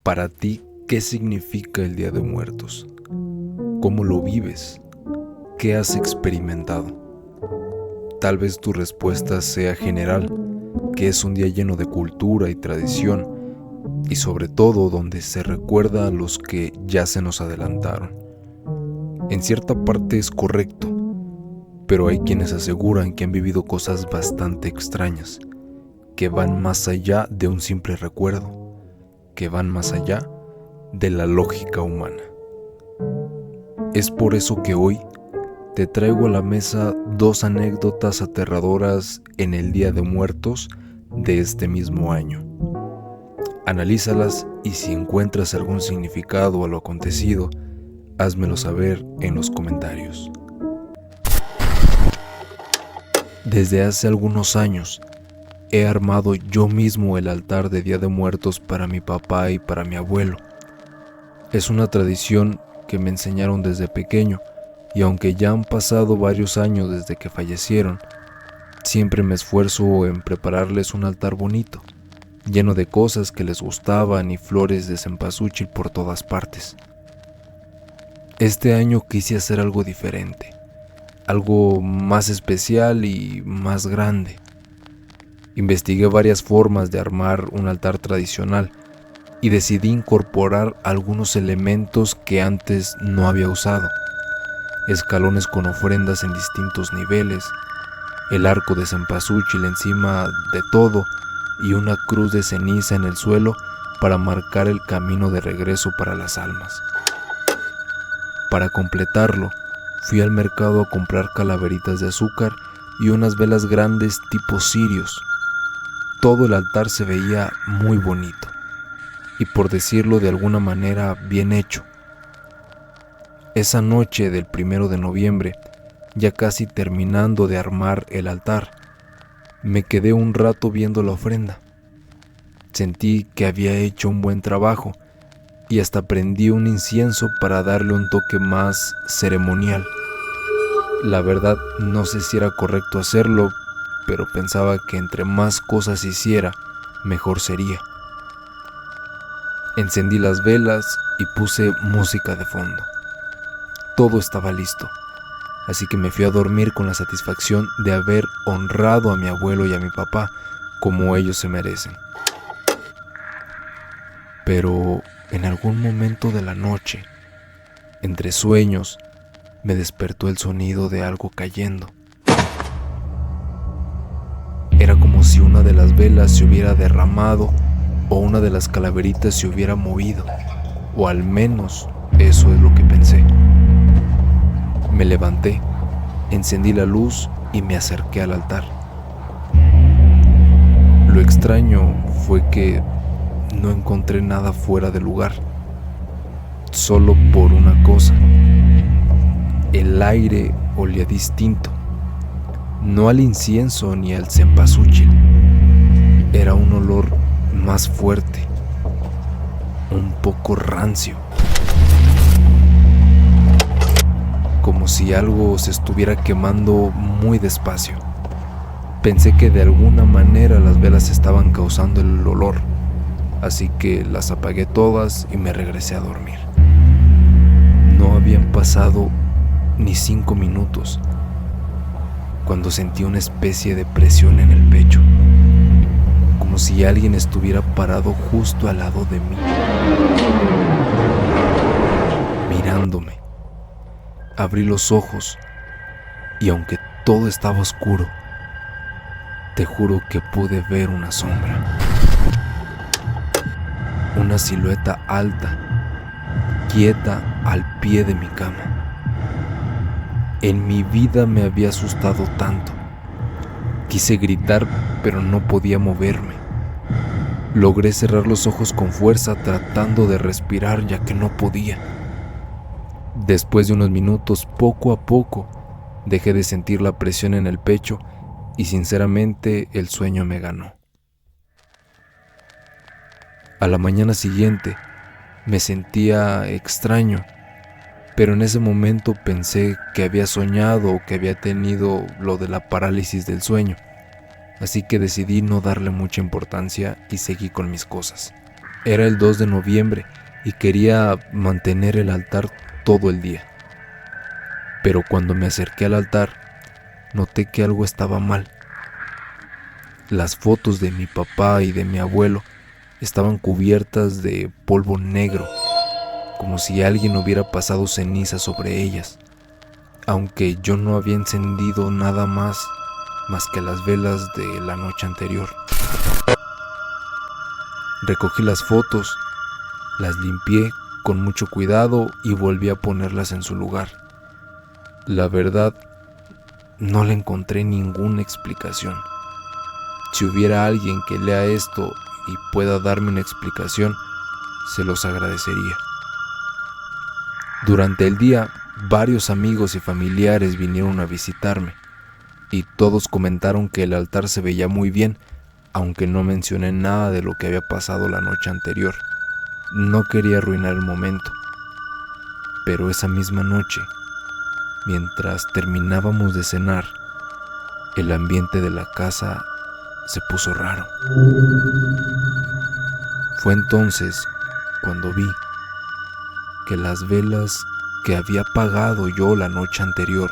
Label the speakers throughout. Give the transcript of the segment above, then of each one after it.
Speaker 1: Para ti, ¿qué significa el Día de Muertos? ¿Cómo lo vives? ¿Qué has experimentado? Tal vez tu respuesta sea general, que es un día lleno de cultura y tradición, y sobre todo donde se recuerda a los que ya se nos adelantaron. En cierta parte es correcto, pero hay quienes aseguran que han vivido cosas bastante extrañas, que van más allá de un simple recuerdo, que van más allá de la lógica humana. Es por eso que hoy te traigo a la mesa 2 anécdotas aterradoras en el Día de Muertos de este mismo año. Analízalas y si encuentras algún significado a lo acontecido, házmelo saber en los comentarios. Desde hace algunos años he armado yo mismo el altar de Día de Muertos para mi papá y para mi abuelo. Es una tradición que me enseñaron desde pequeño y aunque ya han pasado varios años desde que fallecieron, siempre me esfuerzo en prepararles un altar bonito, lleno de cosas que les gustaban y flores de cempasúchil por todas partes. Este año quise hacer algo diferente, algo más especial y más grande. Investigué varias formas de armar un altar tradicional y decidí incorporar algunos elementos que antes no había usado. Escalones con ofrendas en distintos niveles, el arco de cempasúchil encima de todo y una cruz de ceniza en el suelo para marcar el camino de regreso para las almas. Para completarlo, fui al mercado a comprar calaveritas de azúcar y unas velas grandes tipo cirios. Todo el altar se veía muy bonito y, por decirlo de alguna manera, bien hecho. Esa noche del 1 de noviembre, ya casi terminando de armar el altar, me quedé un rato viendo la ofrenda. Sentí que había hecho un buen trabajo y hasta prendí un incienso para darle un toque más ceremonial. La verdad, no sé si era correcto hacerlo, pero pensaba que entre más cosas hiciera, mejor sería. Encendí las velas y puse música de fondo. Todo estaba listo, así que me fui a dormir con la satisfacción de haber honrado a mi abuelo y a mi papá como ellos se merecen. Pero en algún momento de la noche, entre sueños, me despertó el sonido de algo cayendo. Era como si una de las velas se hubiera derramado o una de las calaveritas se hubiera movido, o al menos eso es lo que pensé. Me levanté, encendí la luz y me acerqué al altar. Lo extraño fue que no encontré nada fuera de lugar, solo por una cosa. El aire olía distinto, no al incienso ni al cempasúchil. Era un olor más fuerte, un poco rancio, como si algo se estuviera quemando muy despacio. Pensé que de alguna manera las velas estaban causando el olor, así que las apagué todas y me regresé a dormir. No habían pasado ni 5 minutos cuando sentí una especie de presión en el pecho, como si alguien estuviera parado justo al lado de mí, mirándome. Abrí los ojos y aunque todo estaba oscuro, te juro que pude ver una sombra, una silueta alta, quieta al pie de mi cama. En mi vida me había asustado tanto. Quise gritar, pero no podía moverme. Logré cerrar los ojos con fuerza tratando de respirar, ya que no podía. Después de unos minutos, poco a poco, dejé de sentir la presión en el pecho y sinceramente el sueño me ganó. A la mañana siguiente me sentía extraño, pero en ese momento pensé que había soñado o que había tenido lo de la parálisis del sueño, así que decidí no darle mucha importancia y seguí con mis cosas. Era el 2 de noviembre y quería mantener el altar todo el día. Pero cuando me acerqué al altar, noté que algo estaba mal. Las fotos de mi papá y de mi abuelo estaban cubiertas de polvo negro, como si alguien hubiera pasado ceniza sobre ellas, aunque yo no había encendido nada más que las velas de la noche anterior. Recogí las fotos, las limpié con mucho cuidado y volví a ponerlas en su lugar. La verdad, no le encontré ninguna explicación. Si hubiera alguien que lea esto y pueda darme una explicación, se los agradecería. Durante el día, varios amigos y familiares vinieron a visitarme y todos comentaron que el altar se veía muy bien, aunque no mencioné nada de lo que había pasado la noche anterior. No quería arruinar el momento, pero esa misma noche, mientras terminábamos de cenar, el ambiente de la casa se puso raro. Fue entonces cuando vi que las velas que había apagado yo la noche anterior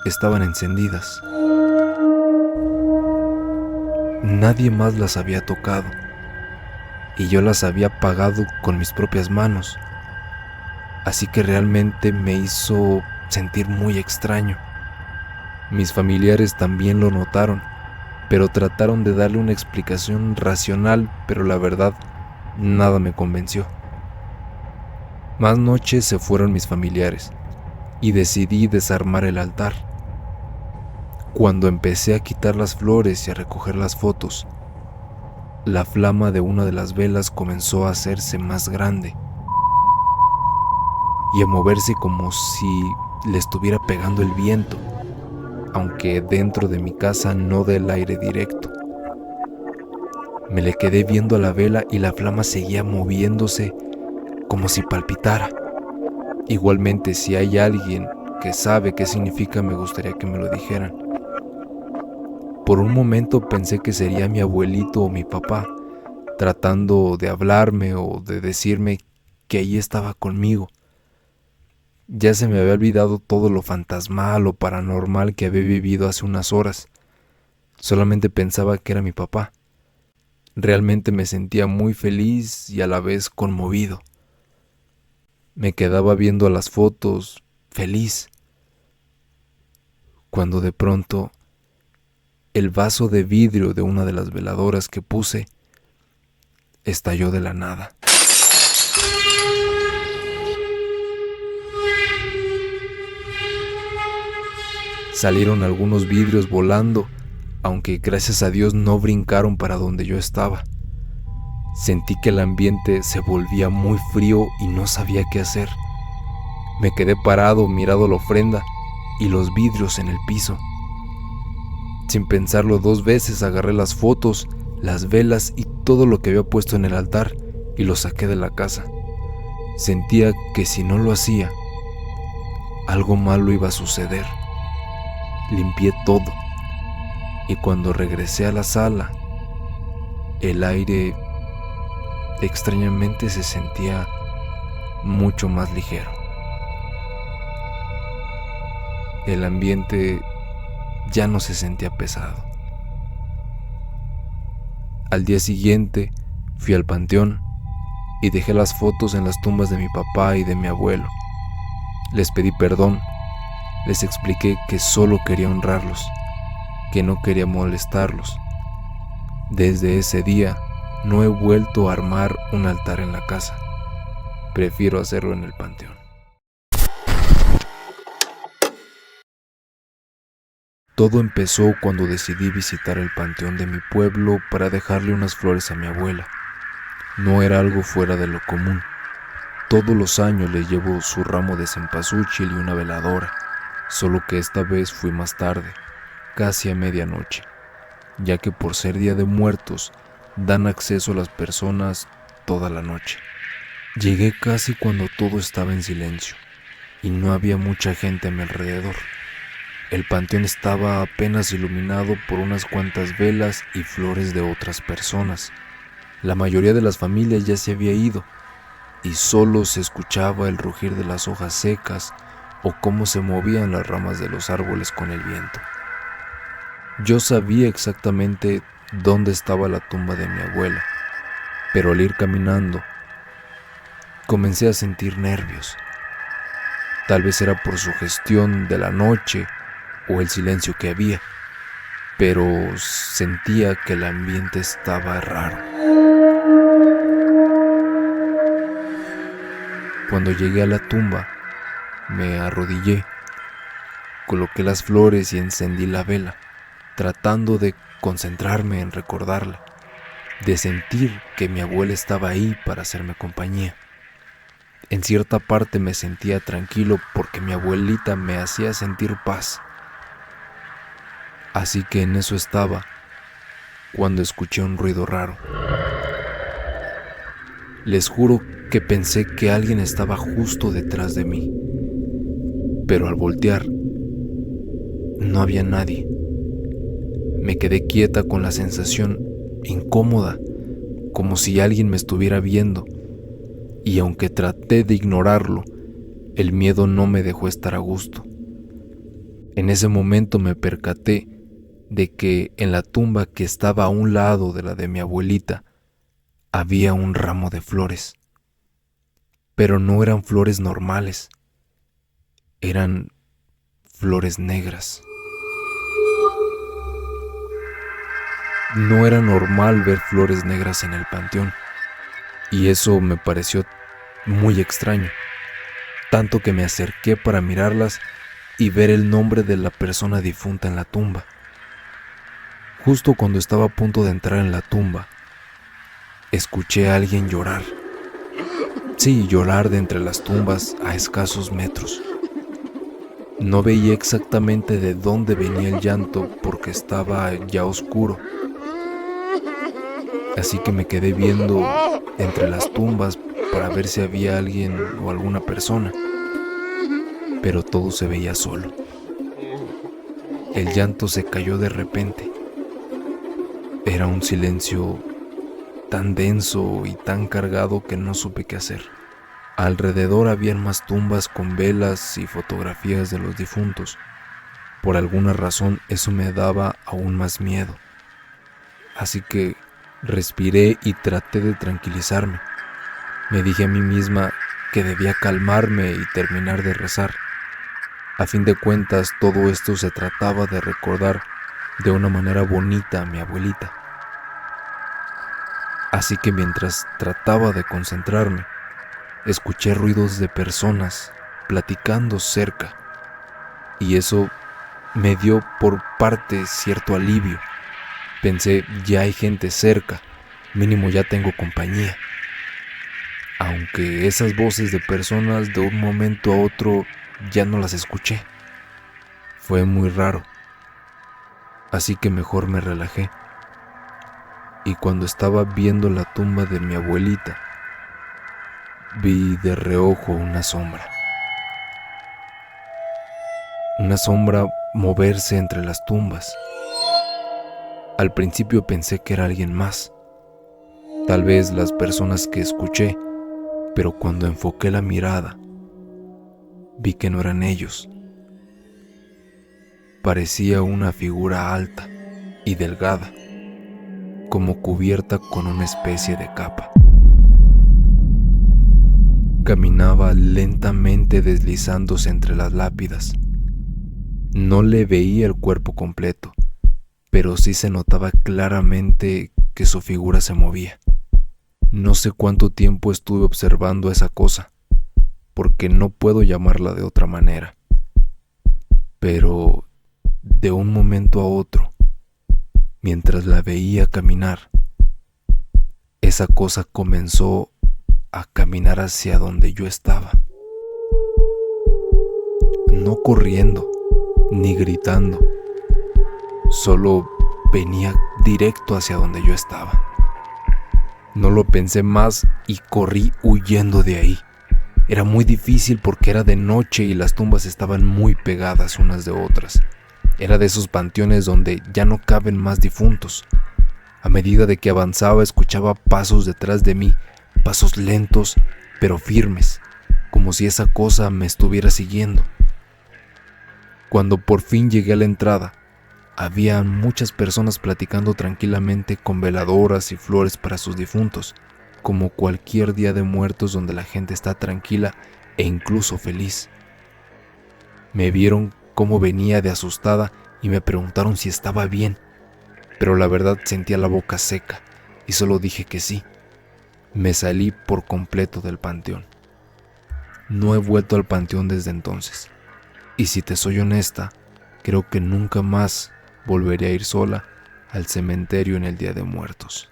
Speaker 1: estaban encendidas. Nadie más las había tocado y yo las había apagado con mis propias manos, así que realmente me hizo sentir muy extraño. Mis familiares también lo notaron, pero trataron de darle una explicación racional, pero la verdad, nada me convenció. Más noches se fueron mis familiares y decidí desarmar el altar. Cuando empecé a quitar las flores y a recoger las fotos, la flama de una de las velas comenzó a hacerse más grande y a moverse como si le estuviera pegando el viento, aunque dentro de mi casa no dé el aire directo. Me le quedé viendo a la vela y la flama seguía moviéndose como si palpitara. Igualmente, si hay alguien que sabe qué significa, me gustaría que me lo dijeran. Por un momento pensé que sería mi abuelito o mi papá, tratando de hablarme o de decirme que ahí estaba conmigo. Ya se me había olvidado todo lo fantasmal o paranormal que había vivido hace unas horas. Solamente pensaba que era mi papá. Realmente me sentía muy feliz y a la vez conmovido. Me quedaba viendo las fotos, feliz, cuando de pronto el vaso de vidrio de una de las veladoras que puse estalló de la nada. Salieron algunos vidrios volando, aunque gracias a Dios no brincaron para donde yo estaba. Sentí que el ambiente se volvía muy frío y no sabía qué hacer. Me quedé parado mirando la ofrenda y los vidrios en el piso. Sin pensarlo dos veces agarré las fotos, las velas y todo lo que había puesto en el altar y lo saqué de la casa. Sentía que si no lo hacía, algo malo iba a suceder. Limpié todo y cuando regresé a la sala, el aire extrañamente se sentía mucho más ligero. El ambiente ya no se sentía pesado. Al día siguiente fui al panteón y dejé las fotos en las tumbas de mi papá y de mi abuelo. Les pedí perdón, les expliqué que solo quería honrarlos, que no quería molestarlos. Desde ese día no he vuelto a armar un altar en la casa. Prefiero hacerlo en el panteón. Todo empezó cuando decidí visitar el panteón de mi pueblo para dejarle unas flores a mi abuela. No era algo fuera de lo común. Todos los años le llevo su ramo de cempasúchil y una veladora, solo que esta vez fui más tarde, casi a medianoche, ya que por ser Día de Muertos dan acceso a las personas toda la noche. Llegué casi cuando todo estaba en silencio y no había mucha gente a mi alrededor. El panteón estaba apenas iluminado por unas cuantas velas y flores de otras personas. La mayoría de las familias ya se había ido y solo se escuchaba el rugir de las hojas secas o cómo se movían las ramas de los árboles con el viento. Yo sabía exactamente dónde estaba la tumba de mi abuela, pero al ir caminando comencé a sentir nervios. Tal vez era por su gestión de la noche o el silencio que había, pero sentía que el ambiente estaba raro. Cuando llegué a la tumba, me arrodillé, coloqué las flores y encendí la vela, tratando de concentrarme en recordarla, de sentir que mi abuela estaba ahí para hacerme compañía. En cierta parte me sentía tranquilo porque mi abuelita me hacía sentir paz. Así que en eso estaba cuando escuché un ruido raro. Les juro que pensé que alguien estaba justo detrás de mí, pero al voltear no había nadie. Me quedé quieta con la sensación incómoda, como si alguien me estuviera viendo, y aunque traté de ignorarlo, el miedo no me dejó estar a gusto. En ese momento me percaté de que en la tumba que estaba a un lado de la de mi abuelita había un ramo de flores, pero no eran flores normales, eran flores negras. No era normal ver flores negras en el panteón, y eso me pareció muy extraño, tanto que me acerqué para mirarlas y ver el nombre de la persona difunta en la tumba. Justo cuando estaba a punto de entrar en la tumba, escuché a alguien llorar. Sí, llorar de entre las tumbas a escasos metros. No veía exactamente de dónde venía el llanto porque estaba ya oscuro. Así que me quedé viendo entre las tumbas para ver si había alguien o alguna persona. Pero todo se veía solo. El llanto se cayó de repente. Era un silencio tan denso y tan cargado que no supe qué hacer. Alrededor habían más tumbas con velas y fotografías de los difuntos. Por alguna razón eso me daba aún más miedo. Así que respiré y traté de tranquilizarme. Me dije a mí misma que debía calmarme y terminar de rezar. A fin de cuentas, todo esto se trataba de recordar de una manera bonita a mi abuelita. Así que mientras trataba de concentrarme, escuché ruidos de personas platicando cerca, y eso me dio por parte cierto alivio. Pensé, ya hay gente cerca, mínimo ya tengo compañía. Aunque esas voces de personas de un momento a otro ya no las escuché. Fue muy raro. Así que mejor me relajé. Y cuando estaba viendo la tumba de mi abuelita, vi de reojo una sombra. Una sombra moverse entre las tumbas. Al principio pensé que era alguien más, tal vez las personas que escuché, pero cuando enfoqué la mirada, vi que no eran ellos. Parecía una figura alta y delgada, como cubierta con una especie de capa. Caminaba lentamente deslizándose entre las lápidas. No le veía el cuerpo completo, pero sí se notaba claramente que su figura se movía. No sé cuánto tiempo estuve observando esa cosa, porque no puedo llamarla de otra manera. Pero de un momento a otro, mientras la veía caminar, esa cosa comenzó a caminar hacia donde yo estaba. No corriendo, ni gritando. Solo venía directo hacia donde yo estaba. No lo pensé más y corrí huyendo de ahí. Era muy difícil porque era de noche y las tumbas estaban muy pegadas unas de otras. Era de esos panteones donde ya no caben más difuntos. A medida de que avanzaba escuchaba pasos detrás de mí, pasos lentos pero firmes, como si esa cosa me estuviera siguiendo. Cuando por fin llegué a la entrada, había muchas personas platicando tranquilamente con veladoras y flores para sus difuntos, como cualquier día de muertos donde la gente está tranquila e incluso feliz. Me vieron cómo venía de asustada y me preguntaron si estaba bien, pero la verdad sentía la boca seca y solo dije que sí. Me salí por completo del panteón. No he vuelto al panteón desde entonces, y si te soy honesta, creo que nunca más volveré a ir sola al cementerio en el Día de Muertos.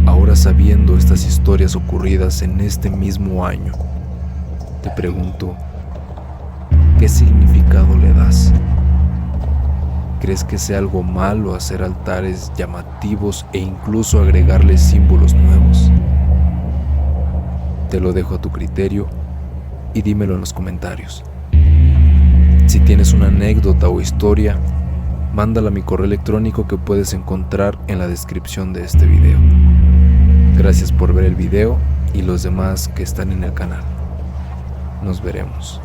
Speaker 1: Ahora, sabiendo estas historias ocurridas en este mismo año, te pregunto, ¿qué significado le das? ¿Crees que sea algo malo hacer altares llamativos e incluso agregarles símbolos nuevos? Te lo dejo a tu criterio y dímelo en los comentarios. Si tienes una anécdota o historia, mándala a mi correo electrónico que puedes encontrar en la descripción de este video. Gracias por ver el video y los demás que están en el canal. Nos veremos.